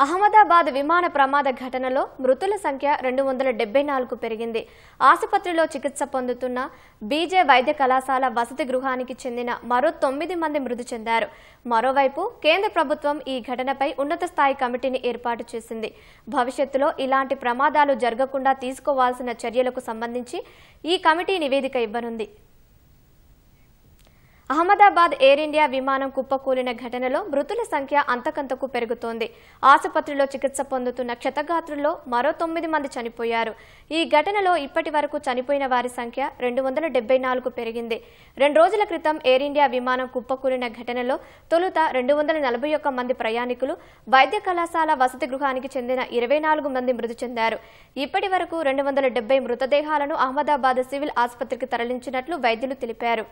అహ్మదాబాద్ విమాన ప్రమాద ఘటనలో మృతుల సంఖ్య 274 పెరిగింది. ఆసుపత్రిలో చికిత్స పొందుతున్న బీజే వైద్య కళాశాల వసతి గృహానికి చెందిన మరో 9 మంది మృతి చెందారు. మరోవైపు కేంద్ర ప్రభుత్వం ఈ ఘటనపై ఉన్నత స్థాయి కమిటీని ఏర్పాటు చేసింది. భవిష్యత్తులో ఇలాంటి ప్రమాదాలు జరగకుండా తీసుకోవాల్సిన చర్యలకు సంబంధించి ఈ కమిటీ నివేదిక ఇవ్వనుంది. అహ్మదాబాద్ ఎయిర్ ఇండియా విమానం కుప్పకూలిన ఘటనలో మృతుల సంఖ్య అంతకంతకు పెరుగుతోంది. ఆసుపత్రిలో చికిత్స పొందుతున్న క్షతగాత్రుల్లో మరో 9 మంది చనిపోయారు. ఈ ఘటనలో ఇప్పటి వరకు చనిపోయిన వారి సంఖ్య 274 పెరిగింది. 2 రోజుల క్రితం ఎయిర్ ఇండియా విమానం కుప్పకూలిన ఘటనలో తొలుత 241 మంది ప్రయాణికులు, వైద్య కళాశాల వసతి గృహానికి చెందిన 24 మంది మృతి చెందారు. ఇప్పటి వరకు 270 మృతదేహాలను అహ్మదాబాద్ సివిల్ ఆసుపత్రికి తరలించినట్లు వైద్యులు తెలిపారు.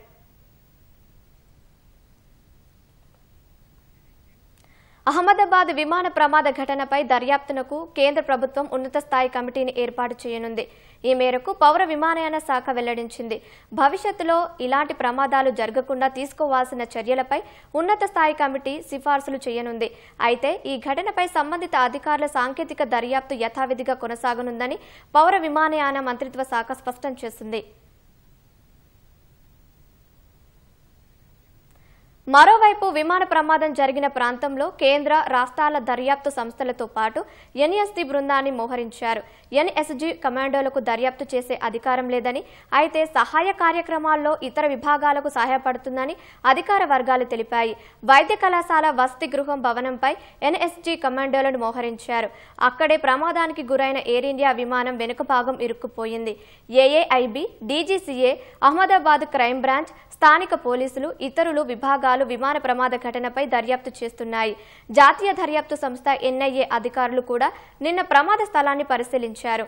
అహ్మదాబాద్ విమాన ప్రమాద ఘటనపై దర్యాప్తునకు కేంద్ర ప్రభుత్వం ఉన్నత స్థాయి కమిటీని ఏర్పాటు చేయనుంది. ఈ మేరకు పౌర విమానయాన శాఖ వెల్లడించింది. భవిష్యత్తులో ఇలాంటి ప్రమాదాలు జరగకుండా తీసుకోవాల్సిన చర్యలపై ఉన్నత స్థాయి కమిటీ సిఫార్సులు చేయనుంది. అయితే ఈ ఘటనపై సంబంధిత అధికారుల సాంకేతిక దర్యాప్తు యథావిధిగా కొనసాగనుందని పౌర విమానయాన మంత్రిత్వ శాఖ స్పష్టం చేసింది. మరోవైపు విమాన ప్రమాదం జరిగిన ప్రాంతంలో కేంద్ర, రాష్ట్రాల దర్యాప్తు సంస్థలతో పాటు ఎన్ఎస్జీ బృందాన్ని మోహరించారు. ఎన్ఎస్జీ కమాండోలకు దర్యాప్తు చేసే అధికారం లేదని, అయితే సహాయ కార్యక్రమాల్లో ఇతర విభాగాలకు సహాయపడుతుందని అధికార వర్గాలు తెలిపాయి. వైద్య కళాశాల వసతి గృహం భవనంపై ఎన్ఎస్జీ కమాండోలను మోహరించారు. అక్కడే ప్రమాదానికి గురైన ఎయిర్ ఇండియా విమానం వెనుక భాగం ఇరుక్కుపోయింది. AAIB, DGCA, Ahmedabad crime branch, స్థానిక పోలీసులు, ఇతరులు విభాగాలు విమాన ప్రమాద ఘటనపై దర్యాప్తు చేస్తున్నాయి. జాతీయ దర్యాప్తు సంస్థ ఎన్ఐఏ అధికారులు కూడా నిన్న ప్రమాద స్థలాన్ని పరిశీలించారు.